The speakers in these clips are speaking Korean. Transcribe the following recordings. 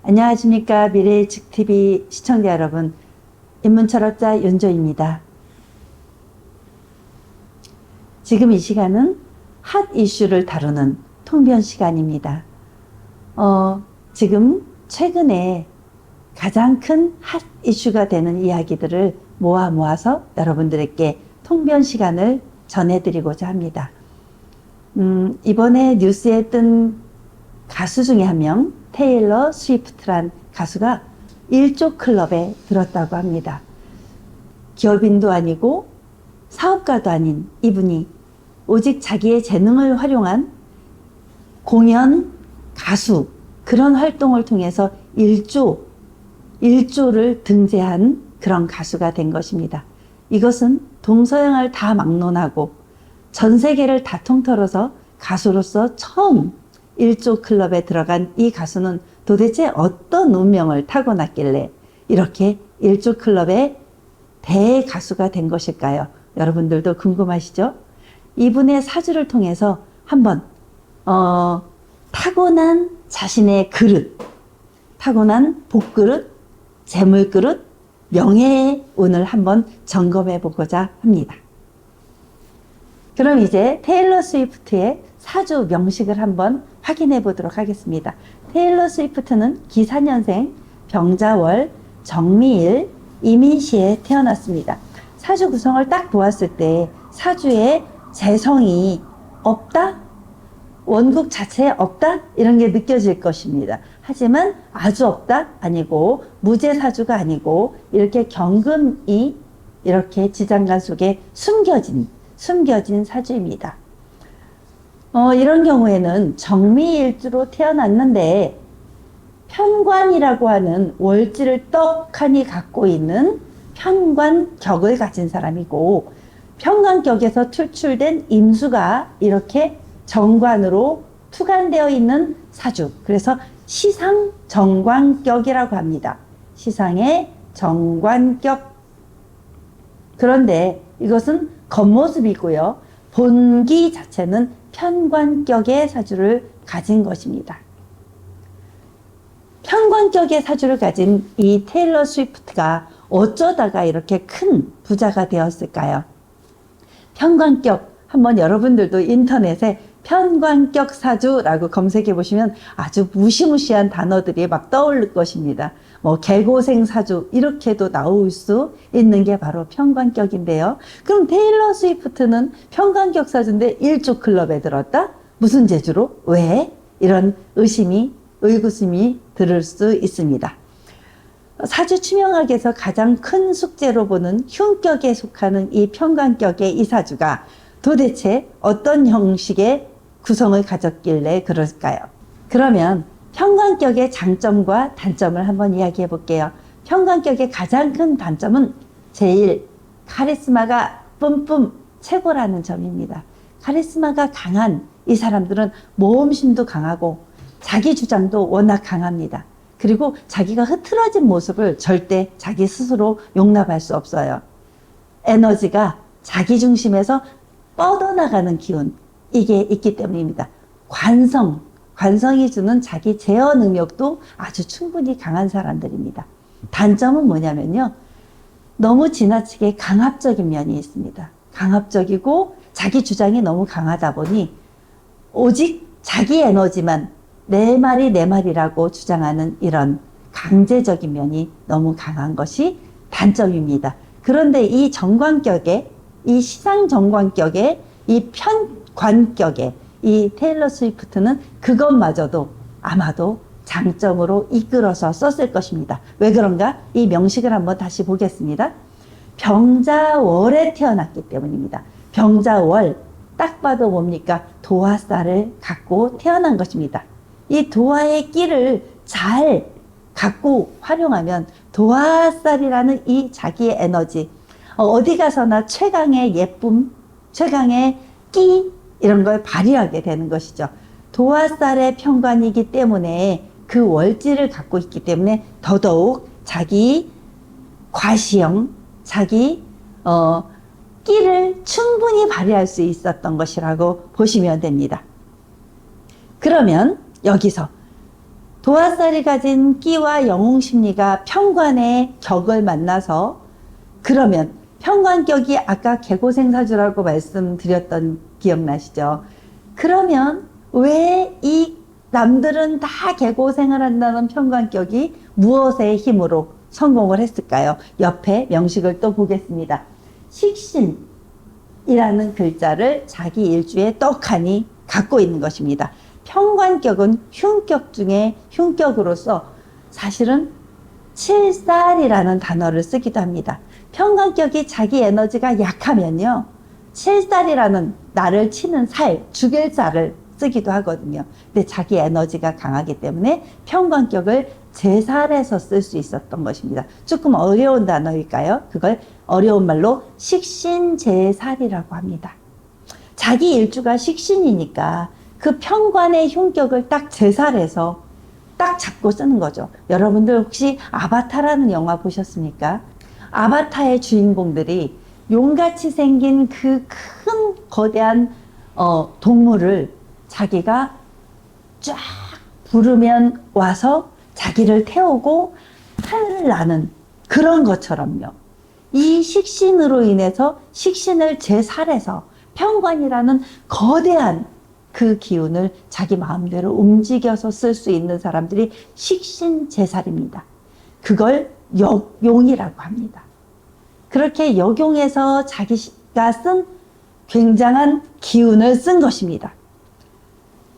안녕하십니까. 미래의 칙TV 시청자 여러분, 인문철학자 윤조입니다. 지금 이 시간은 핫 이슈를 다루는 통변 시간입니다. 지금 최근에 가장 큰 핫 이슈가 되는 이야기들을 모아서 여러분들에게 통변 시간을 전해드리고자 합니다. 이번에 뉴스에 뜬 가수 중에 한 명, 테일러 스위프트란 가수가 1조 클럽에 들었다고 합니다. 기업인도 아니고 사업가도 아닌 이분이 오직 자기의 재능을 활용한 공연, 가수, 그런 활동을 통해서 1조를 등재한 그런 가수가 된 것입니다. 이것은 동서양을 다 막론하고 전 세계를 다 통틀어서 가수로서 처음 1조 클럽에 들어간 이 가수는 도대체 어떤 운명을 타고났길래 이렇게 1조 클럽의 대가수가 된 것일까요? 여러분들도 궁금하시죠? 이분의 사주를 통해서 한번 타고난 자신의 그릇, 타고난 복그릇, 재물그릇, 명예의 운을 한번 점검해 보고자 합니다. 그럼 이제 테일러 스위프트의 사주 명식을 한번 확인해 보도록 하겠습니다. 테일러 스위프트는 기사년생, 병자월, 정미일, 이민시에 태어났습니다. 사주 구성을 딱 보았을 때 사주에 재성이 없다? 원국 자체에 없다? 이런 게 느껴질 것입니다. 하지만 아주 없다? 아니고 무재사주가 아니고 이렇게 경금이 이렇게 지장간 속에 숨겨진 사주입니다. 이런 경우에는 정미일주로 태어났는데 편관이라고 하는 월지를 떡하니 갖고 있는 편관격을 가진 사람이고, 편관격에서 투출된 임수가 이렇게 정관으로 투관되어 있는 사주, 그래서 시상정관격이라고 합니다. 시상의 정관격. 그런데 이것은 겉모습이고요, 본기 자체는 편관격의 사주를 가진 것입니다. 편관격의 사주를 가진 이 테일러 스위프트가 어쩌다가 이렇게 큰 부자가 되었을까요? 편관격, 한번 여러분들도 인터넷에 편관격 사주라고 검색해 보시면 아주 무시무시한 단어들이 막 떠오를 것입니다. 개고생 사주, 이렇게도 나올 수 있는 게 바로 편관격인데요. 그럼 테일러 스위프트는 편관격 사주인데 1조 클럽에 들었다? 무슨 재주로? 왜? 이런 의구심이 들을 수 있습니다. 사주 추명학에서 가장 큰 숙제로 보는 흉격에 속하는 이 편관격의 이 사주가 도대체 어떤 형식의 구성을 가졌길래 그럴까요? 그러면 편관격의 장점과 단점을 한번 이야기해 볼게요. 편관격의 가장 큰 단점은 제일 카리스마가 뿜뿜 최고라는 점입니다. 카리스마가 강한 이 사람들은 모험심도 강하고 자기 주장도 워낙 강합니다. 그리고 자기가 흐트러진 모습을 절대 자기 스스로 용납할 수 없어요. 에너지가 자기 중심에서 뻗어나가는 기운, 이게 있기 때문입니다. 관성이 주는 자기 제어 능력도 아주 충분히 강한 사람들입니다. 단점은 뭐냐면요, 너무 지나치게 강압적인 면이 있습니다. 강압적이고 자기 주장이 너무 강하다 보니 오직 자기 에너지만 내 말이라고 주장하는 이런 강제적인 면이 너무 강한 것이 단점입니다. 그런데 이 정관격에, 이 시상정관격에, 이 편관격에 이 테일러 스위프트는 그것마저도 아마도 장점으로 이끌어서 썼을 것입니다. 왜 그런가? 이 명식을 한번 다시 보겠습니다. 병자월에 태어났기 때문입니다. 병자월, 딱 봐도 뭡니까? 도화살을 갖고 태어난 것입니다. 이 도화의 끼를 잘 갖고 활용하면 도화살이라는 이 자기의 에너지, 어디 가서나 최강의 예쁨, 최강의 끼, 이런 걸 발휘하게 되는 것이죠. 도화살의 편관이기 때문에 그 월지를 갖고 있기 때문에 더더욱 자기 과시형, 자기 끼를 충분히 발휘할 수 있었던 것이라고 보시면 됩니다. 그러면 여기서 도화살이 가진 끼와 영웅 심리가 편관의 격을 만나서, 그러면 편관격이 아까 개고생사주라고 말씀드렸던 기억나시죠? 그러면 왜 이 남들은 다 개고생을 한다는 편관격이 무엇의 힘으로 성공을 했을까요? 옆에 명식을 또 보겠습니다. 식신이라는 글자를 자기 일주에 떡하니 갖고 있는 것입니다. 편관격은 흉격 중에 흉격으로서 사실은 칠살이라는 단어를 쓰기도 합니다. 편관격이 자기 에너지가 약하면요, 칠살이라는 나를 치는 살, 죽일 살을 쓰기도 하거든요. 근데 자기 에너지가 강하기 때문에 편관격을 제살에서 쓸 수 있었던 것입니다. 조금 어려운 단어일까요? 그걸 어려운 말로 식신제살이라고 합니다. 자기 일주가 식신이니까 그 편관의 흉격을 딱 제살해서 딱 잡고 쓰는 거죠. 여러분들 혹시 아바타라는 영화 보셨습니까? 아바타의 주인공들이 용같이 생긴 그 큰 거대한 동물을 자기가 쫙 부르면 와서 자기를 태우고 하늘을 나는 그런 것처럼요. 이 식신으로 인해서 식신을 제살해서 편관이라는 거대한 그 기운을 자기 마음대로 움직여서 쓸 수 있는 사람들이 식신제살입니다. 그걸 역용이라고 합니다. 그렇게 역용해서 자기가 쓴 굉장한 기운을 쓴 것입니다.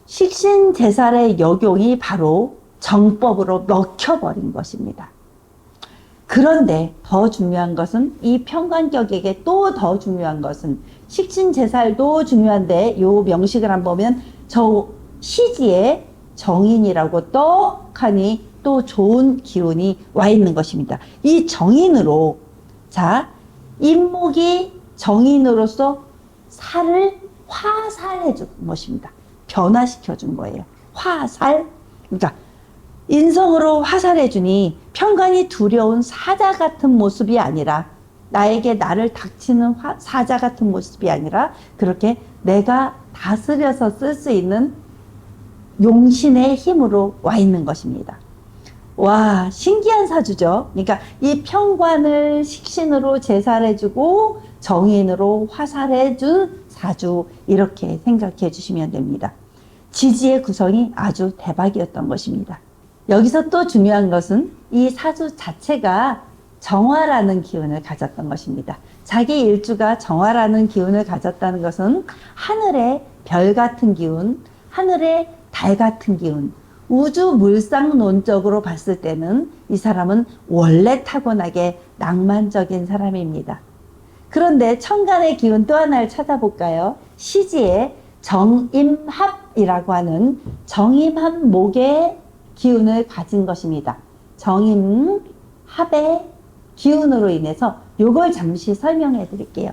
식신제살의 역용이 바로 정법으로 먹혀버린 것입니다. 그런데 더 중요한 것은, 이 편관격에게 또 더 중요한 것은, 식신제살도 중요한데 요 명식을 한번 보면 저 시지에 정인이라고 떡하니 또 좋은 기운이 와 있는 것입니다. 이 정인으로, 자, 인목이 정인으로서 살을 화살해 준 것입니다. 변화시켜 준 거예요. 화살. 그러니까 인성으로 화살해 주니 편관이 두려운 사자 같은 모습이 아니라, 나에게 나를 닥치는 사자 같은 모습이 아니라 그렇게 내가 다스려서 쓸 수 있는 용신의 힘으로 와 있는 것입니다. 와, 신기한 사주죠. 그러니까 이 편관을 식신으로 제살해주고 정인으로 화살해준 사주, 이렇게 생각해 주시면 됩니다. 지지의 구성이 아주 대박이었던 것입니다. 여기서 또 중요한 것은 이 사주 자체가 정화라는 기운을 가졌던 것입니다. 자기 일주가 정화라는 기운을 가졌다는 것은 하늘의 별 같은 기운, 하늘의 달 같은 기운, 우주 물상론적으로 봤을 때는 이 사람은 원래 타고나게 낭만적인 사람입니다. 그런데 천간의 기운 또 하나를 찾아볼까요? 시지에 정임합이라고 하는 정임합 목의 기운을 가진 것입니다. 정임합의 기운으로 인해서 요걸 잠시 설명해 드릴게요.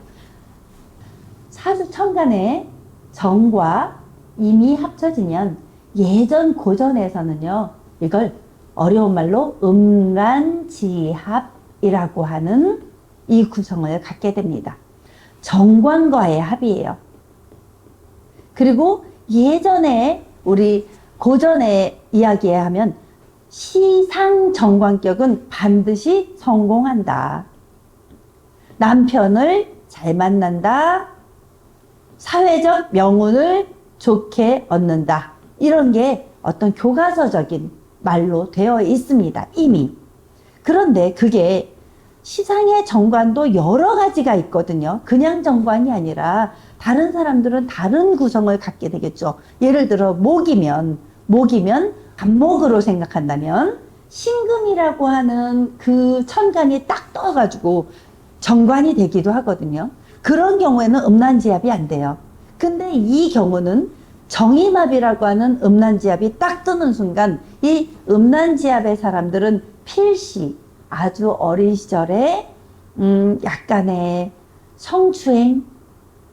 사주 천간에 정과 임이 합쳐지면 예전 고전에서는요, 이걸 어려운 말로 음란지합이라고 하는 이 구성을 갖게 됩니다. 정관과의 합이에요. 그리고 예전에 우리 고전에 이야기에 하면 시상정관격은 반드시 성공한다. 남편을 잘 만난다. 사회적 명운을 좋게 얻는다. 이런 게 어떤 교과서적인 말로 되어 있습니다. 이미. 그런데 그게 시상의 정관도 여러 가지가 있거든요. 그냥 정관이 아니라 다른 사람들은 다른 구성을 갖게 되겠죠. 예를 들어 목이면 간목으로 생각한다면 신금이라고 하는 그 천간이 딱 떠가지고 정관이 되기도 하거든요. 그런 경우에는 음란지합이 안 돼요. 근데 이 경우는 정임합이라고 하는 음란지합이 딱 뜨는 순간 이 음란지합의 사람들은 필시 아주 어린 시절에 약간의 성추행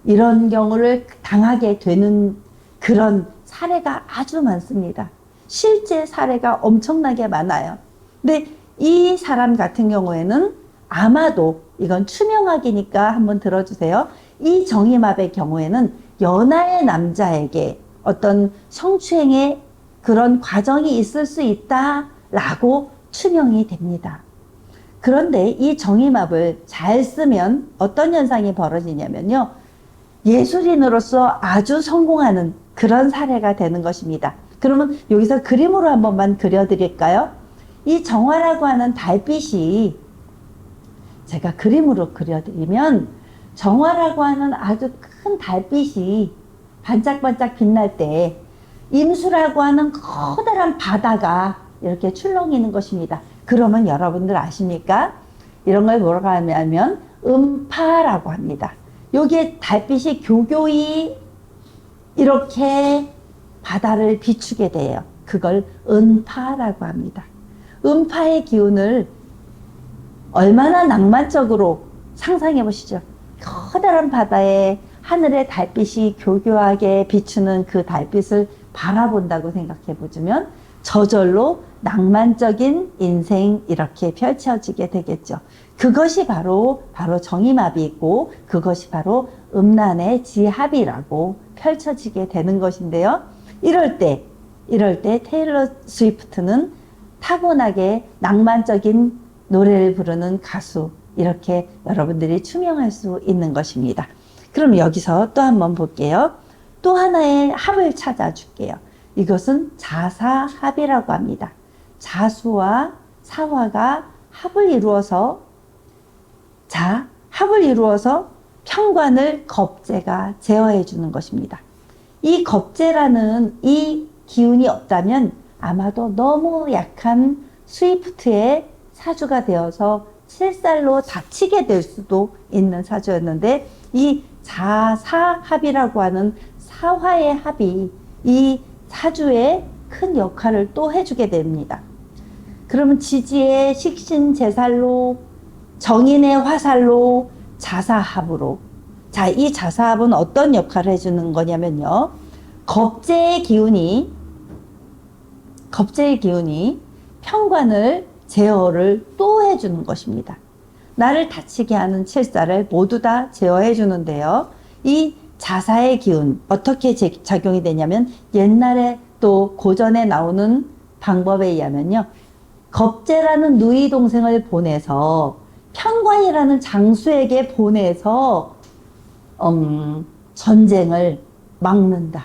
이런 경우를 당하게 되는 그런 사례가 아주 많습니다. 실제 사례가 엄청나게 많아요. 근데 이 사람 같은 경우에는 아마도, 이건 추명하기니까 한번 들어주세요. 이 정임합의 경우에는 연하의 남자에게 어떤 성추행의 그런 과정이 있을 수 있다라고 추명이 됩니다. 그런데 이 정의마블 잘 쓰면 어떤 현상이 벌어지냐면요. 예술인으로서 아주 성공하는 그런 사례가 되는 것입니다. 그러면 여기서 그림으로 한 번만 그려드릴까요? 이 정화라고 하는 달빛이 제가 그림으로 그려드리면 정화라고 하는 아주 큰 달빛이 반짝반짝 빛날 때 임수라고 하는 커다란 바다가 이렇게 출렁이는 것입니다. 그러면 여러분들 아십니까? 이런 걸 뭐라고 하냐면 음파라고 합니다. 여기에 달빛이 교교히 이렇게 바다를 비추게 돼요. 그걸 음파라고 합니다. 음파의 기운을 얼마나 낭만적으로 상상해 보시죠. 커다란 바다에 하늘의 달빛이 교교하게 비추는 그 달빛을 바라본다고 생각해 보자면 저절로 낭만적인 인생 이렇게 펼쳐지게 되겠죠. 그것이 바로 정의마비이고 그것이 바로 음란의 지합이라고 펼쳐지게 되는 것인데요. 이럴 때 테일러 스위프트는 타고나게 낭만적인 노래를 부르는 가수 이렇게 여러분들이 추명할 수 있는 것입니다. 그럼 여기서 또 한번 볼게요. 또 하나의 합을 찾아줄게요. 이것은 자사합이라고 합니다. 자수와 사화가 합을 이루어서 편관을 겁재가 제어해 주는 것입니다. 이 겁재라는 이 기운이 없다면 아마도 너무 약한 스위프트의 사주가 되어서 실살로 다치게 될 수도 있는 사주였는데 이 자사합이라고 하는 사화의 합이 이 사주에 큰 역할을 또 해주게 됩니다. 그러면 지지의 식신제살로 정인의 화살로 자사합으로 자, 이 자사합은 어떤 역할을 해주는 거냐면요. 겁재의 기운이 편관을 제어를 또 해주는 것입니다. 나를 다치게 하는 칠사를 모두 다 제어해 주는데요. 이 자사의 기운 어떻게 작용이 되냐면 옛날에 또 고전에 나오는 방법에 의하면요. 겁재라는 누이 동생을 보내서 편관이라는 장수에게 보내서 전쟁을 막는다.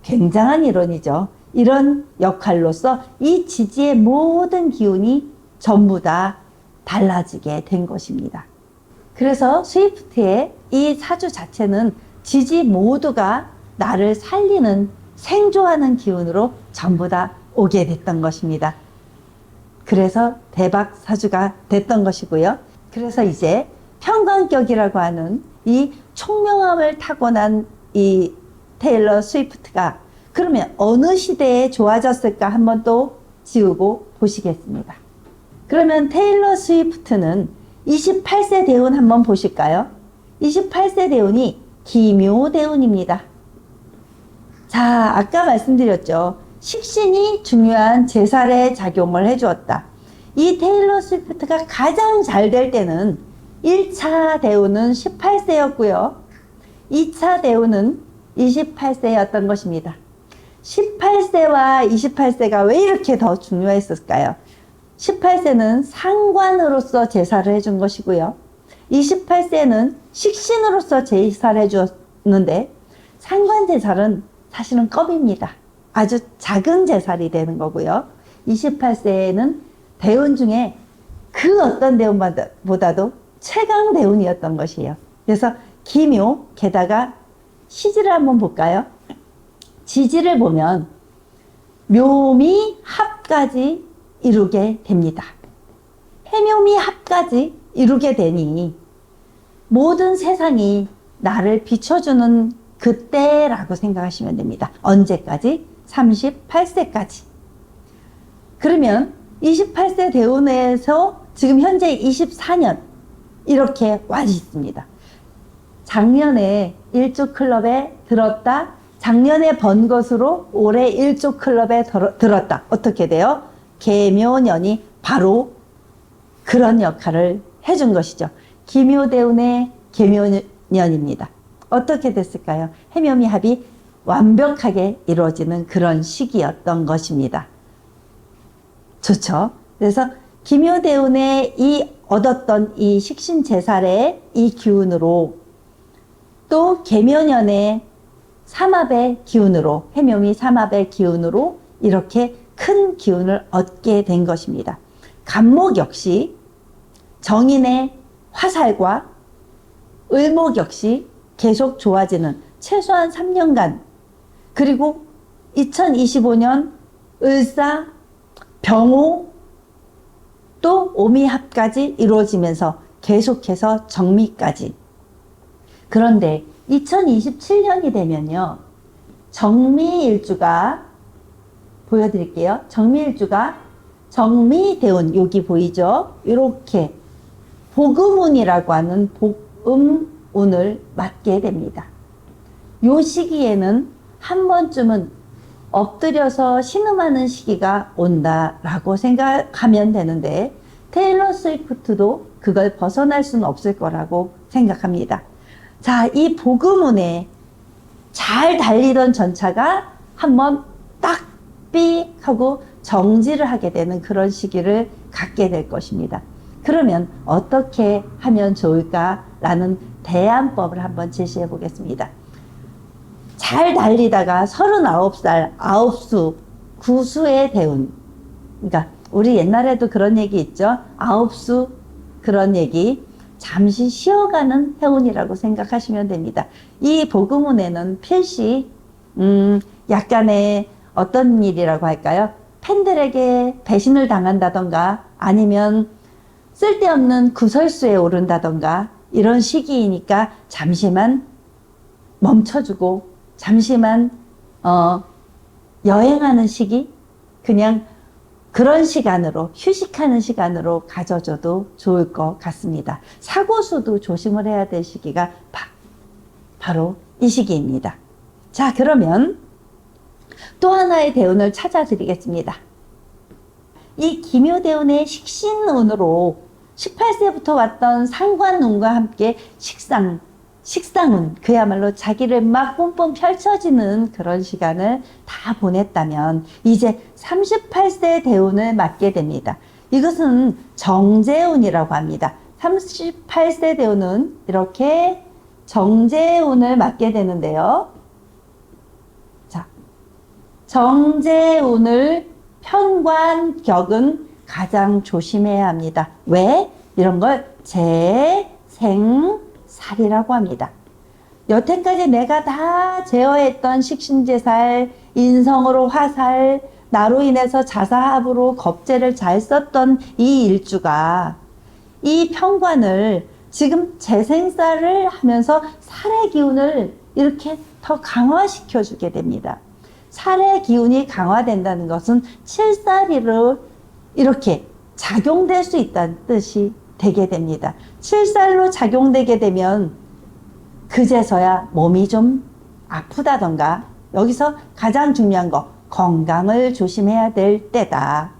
굉장한 이론이죠. 이런 역할로서 이 지지의 모든 기운이 전부 다 달라지게 된 것입니다. 그래서 스위프트의 이 사주 자체는 지지 모두가 나를 살리는 생조하는 기운으로 전부 다 오게 됐던 것입니다. 그래서 대박 사주가 됐던 것이고요. 그래서 이제 편관격이라고 하는 이 총명함을 타고난 이 테일러 스위프트가 그러면 어느 시대에 좋아졌을까 한번 또 지우고 보시겠습니다. 그러면 테일러 스위프트는 28세 대운 한번 보실까요? 28세 대운이 기묘대운입니다. 자, 아까 말씀드렸죠. 식신이 중요한 제살의 작용을 해주었다. 이 테일러 스위프트가 가장 잘 될 때는 1차 대운은 18세였고요. 2차 대운은 28세였던 것입니다. 18세와 28세가 왜 이렇게 더 중요했을까요? 18세는 상관으로서 제사를 해준 것이고요. 28세는 식신으로서 제사를 해주었는데 상관 제살은 사실은 껌입니다. 아주 작은 제살이 되는 거고요. 28세에는 대운 중에 그 어떤 대운보다도 최강 대운이었던 것이에요. 그래서 기묘, 게다가 시지를 한번 볼까요? 지지를 보면 묘미 합까지 이루게 됩니다. 해묘미 합까지 이루게 되니 모든 세상이 나를 비춰주는 그때라고 생각하시면 됩니다. 언제까지? 38세까지. 그러면 28세 대운에서 지금 현재 24년 이렇게 와 있습니다. 작년에 일주클럽에 들었다. 작년에 번 것으로 올해 일주클럽에 들었다. 어떻게 돼요? 계묘년이 바로 그런 역할을 해준 것이죠. 기묘대운의 계묘년입니다. 어떻게 됐을까요? 해묘미 합이 완벽하게 이루어지는 그런 시기였던 것입니다. 좋죠? 그래서 기묘대운의 이 얻었던 이 식신제살의 이 기운으로 또 계묘년의 삼합의 기운으로, 해묘미 삼합의 기운으로 이렇게 큰 기운을 얻게 된 것입니다. 간목 역시 정인의 화살과 을목 역시 계속 좋아지는 최소한 3년간, 그리고 2025년 을사, 병호, 또 오미합까지 이루어지면서 계속해서 정미까지. 그런데 2027년이 되면요, 정미일주가 보여드릴게요. 정미일주가 정미대운, 여기 보이죠? 이렇게 복음운이라고 하는 복음운을 맞게 됩니다. 요 시기에는 한 번쯤은 엎드려서 신음하는 시기가 온다라고 생각하면 되는데, 테일러 스위프트도 그걸 벗어날 수는 없을 거라고 생각합니다. 자, 이 복음운에 잘 달리던 전차가 한번 딱 삑 하고 정지를 하게 되는 그런 시기를 갖게 될 것입니다. 그러면 어떻게 하면 좋을까라는 대안법을 한번 제시해 보겠습니다. 잘 달리다가 39살, 9수, 9수의 대운. 그러니까 우리 옛날에도 그런 얘기 있죠. 9수 그런 얘기. 잠시 쉬어가는 해운이라고 생각하시면 됩니다. 이 복음운에는 필시 약간의 어떤 일이라고 할까요? 팬들에게 배신을 당한다던가 아니면 쓸데없는 구설수에 오른다던가 이런 시기이니까 잠시만 멈춰주고 잠시만 여행하는 시기, 그냥 그런 시간으로, 휴식하는 시간으로 가져줘도 좋을 것 같습니다. 사고수도 조심을 해야 될 시기가 바로 이 시기입니다. 자, 그러면 또 하나의 대운을 찾아드리겠습니다. 이 기묘대운의 식신운으로 18세부터 왔던 상관운과 함께 식상운, 그야말로 자기를 막 뿜뿜 펼쳐지는 그런 시간을 다 보냈다면 이제 38세 대운을 맞게 됩니다. 이것은 정제운이라고 합니다. 38세 대운은 이렇게 정제운을 맞게 되는데요. 자, 정제운을 편관격은 가장 조심해야 합니다. 왜? 이런 걸 재생살이라고 합니다. 여태까지 내가 다 제어했던 식신제살, 인성으로 화살, 나로 인해서 자사합으로 겁재를 잘 썼던 이 일주가 이 편관을 지금 재생살을 하면서 살의 기운을 이렇게 더 강화시켜 주게 됩니다. 살의 기운이 강화된다는 것은 칠살이로 이렇게 작용될 수 있다는 뜻이 되게 됩니다. 칠살로 작용되게 되면 그제서야 몸이 좀 아프다던가, 여기서 가장 중요한 거 건강을 조심해야 될 때다.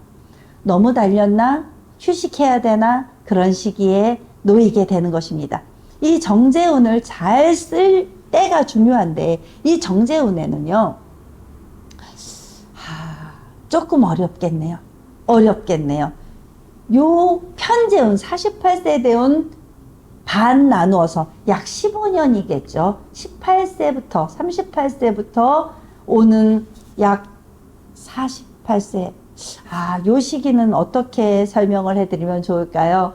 너무 달렸나? 휴식해야 되나? 그런 시기에 놓이게 되는 것입니다. 이 정제운을 잘 쓸 때가 중요한데 이 정제운에는요, 조금 어렵겠네요. 요 편제운 48세 대운 반 나누어서 약 15년이겠죠. 18세부터 38세부터 오는 약 48세. 요 시기는 어떻게 설명을 해드리면 좋을까요?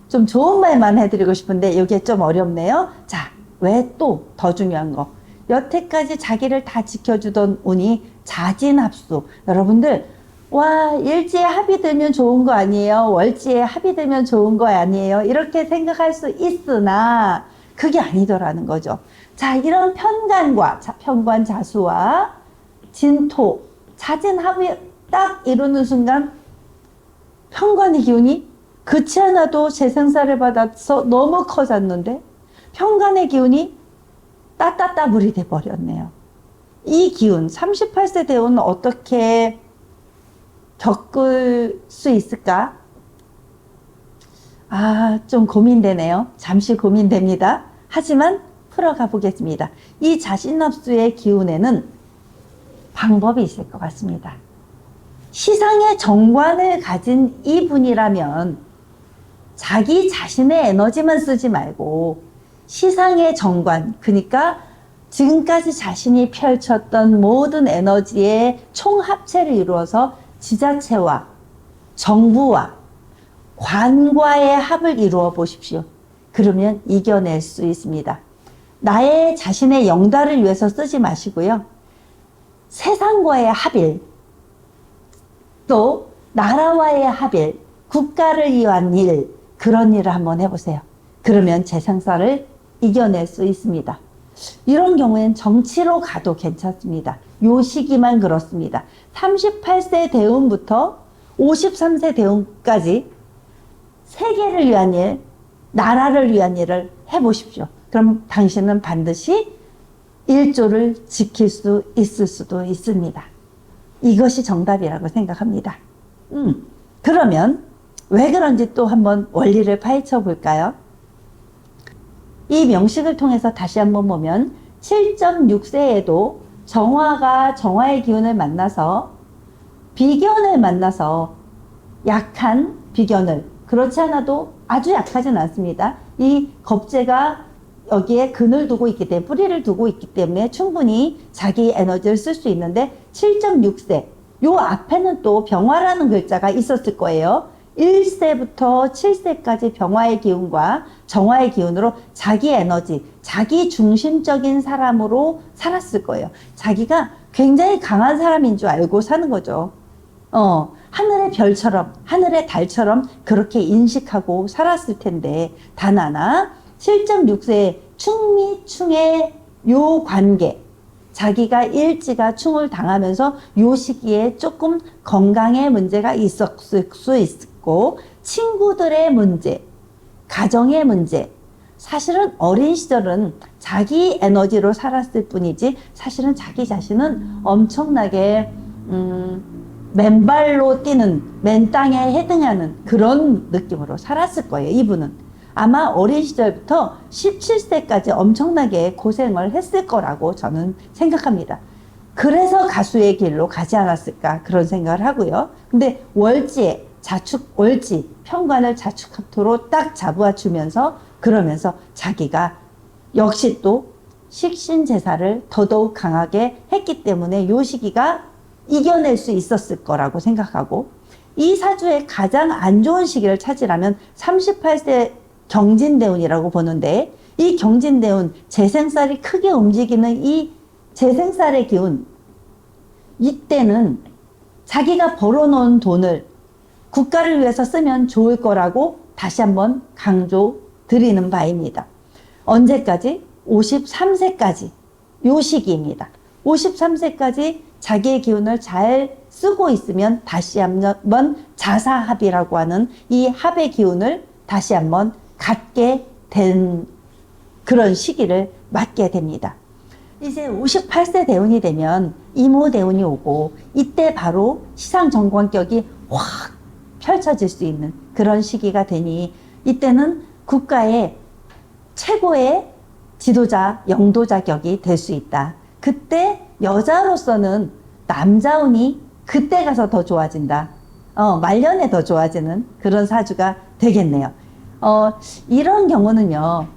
좀 좋은 말만 해드리고 싶은데 이게 좀 어렵네요. 자, 왜 또 더 중요한 거. 여태까지 자기를 다 지켜주던 운이 자진합수. 여러분들, 와, 일지에 합이 되면 좋은 거 아니에요? 월지에 합이 되면 좋은 거 아니에요? 이렇게 생각할 수 있으나 그게 아니더라는 거죠. 자, 이런 편관 자수와 진토, 자진합이 딱 이루는 순간 편관의 기운이 그치 않아도 재생살을 받아서 너무 커졌는데 편관의 기운이 따따따불이 돼버렸네요. 이 기운, 38세 대운은 어떻게 겪을 수 있을까? 좀 고민되네요. 잠시 고민됩니다. 하지만 풀어가 보겠습니다. 이 자신합수의 기운에는 방법이 있을 것 같습니다. 시상의 정관을 가진 이분이라면 자기 자신의 에너지만 쓰지 말고 시상의 정관, 그러니까 지금까지 자신이 펼쳤던 모든 에너지의 총합체를 이루어서 지자체와 정부와 관과의 합을 이루어 보십시오. 그러면 이겨낼 수 있습니다. 나의 자신의 영달을 위해서 쓰지 마시고요. 세상과의 합일, 또 나라와의 합일, 국가를 위한 일, 그런 일을 한번 해보세요. 그러면 재생사를 이겨낼 수 있습니다. 이런 경우엔 정치로 가도 괜찮습니다. 요 시기만 그렇습니다. 38세 대운부터 53세 대운까지 세계를 위한 일, 나라를 위한 일을 해보십시오. 그럼 당신은 반드시 일조를 지킬 수 있을 수도 있습니다. 이것이 정답이라고 생각합니다. 그러면 왜 그런지 또 한번 원리를 파헤쳐 볼까요? 이 명식을 통해서 다시 한번 보면 7.6세에도 정화가 정화의 기운을 만나서 비견을 만나서 약한 비견을, 그렇지 않아도 아주 약하진 않습니다. 이 겁재가 여기에 근을 두고 있기 때문에, 뿌리를 두고 있기 때문에 충분히 자기 에너지를 쓸 수 있는데 7.6세, 요 앞에는 또 병화라는 글자가 있었을 거예요. 1세부터 7세까지 병화의 기운과 정화의 기운으로 자기 에너지, 자기 중심적인 사람으로 살았을 거예요. 자기가 굉장히 강한 사람인 줄 알고 사는 거죠. 하늘의 별처럼, 하늘의 달처럼 그렇게 인식하고 살았을 텐데, 단 하나 7.6세 충미충의 요 관계, 자기가 일지가 충을 당하면서 요 시기에 조금 건강에 문제가 있었을 수 있고, 친구들의 문제, 가정의 문제, 사실은 어린 시절은 자기 에너지로 살았을 뿐이지 사실은 자기 자신은 엄청나게 맨발로 뛰는, 맨 땅에 헤딩하는 그런 느낌으로 살았을 거예요. 이분은 아마 어린 시절부터 17세까지 엄청나게 고생을 했을 거라고 저는 생각합니다. 그래서 가수의 길로 가지 않았을까, 그런 생각을 하고요. 근데 월지에 월지 편관을 자축합토로 딱 잡아 주면서, 그러면서 자기가 역시 또 식신제사를 더더욱 강하게 했기 때문에 요 시기가 이겨낼 수 있었을 거라고 생각하고, 이 사주의 가장 안 좋은 시기를 찾으라면 38세 경진대운이라고 보는데, 이 경진대운, 재생살이 크게 움직이는 이 재생살의 기운, 이때는 자기가 벌어놓은 돈을 국가를 위해서 쓰면 좋을 거라고 다시 한번 강조 드리는 바입니다. 언제까지? 53세까지 요 시기입니다. 53세까지 자기의 기운을 잘 쓰고 있으면 다시 한번 자사합이라고 하는 이 합의 기운을 다시 한번 갖게 된 그런 시기를 맞게 됩니다. 이제 58세 대운이 되면 이모 대운이 오고, 이때 바로 시상정관격이 확 펼쳐질 수 있는 그런 시기가 되니, 이때는 국가의 최고의 지도자, 영도자 격이 될 수 있다. 그때 여자로서는 남자운이 그때 가서 더 좋아진다. 말년에 더 좋아지는 그런 사주가 되겠네요. 이런 경우는요,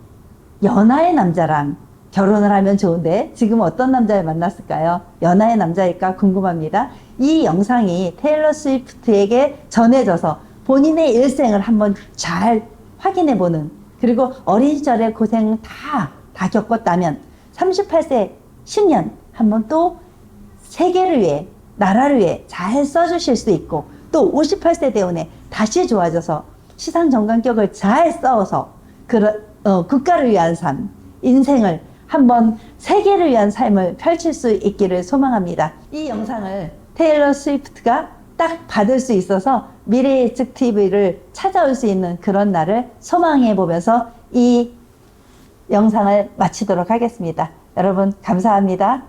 연하의 남자랑 결혼을 하면 좋은데 지금 어떤 남자를 만났을까요? 연하의 남자일까 궁금합니다. 이 영상이 테일러 스위프트에게 전해져서 본인의 일생을 한번 잘 확인해보는, 그리고 어린 시절의 고생 다 겪었다면 38세 10년 한번 또 세계를 위해, 나라를 위해 잘 써주실 수 있고, 또 58세 대운에 다시 좋아져서 시상정관격을 잘 써서 국가를 위한 삶, 인생을 한번 세계를 위한 삶을 펼칠 수 있기를 소망합니다. 이 영상을 테일러 스위프트가 딱 받을 수 있어서 미래 예측 TV를 찾아올 수 있는 그런 날을 소망해 보면서 이 영상을 마치도록 하겠습니다. 여러분 감사합니다.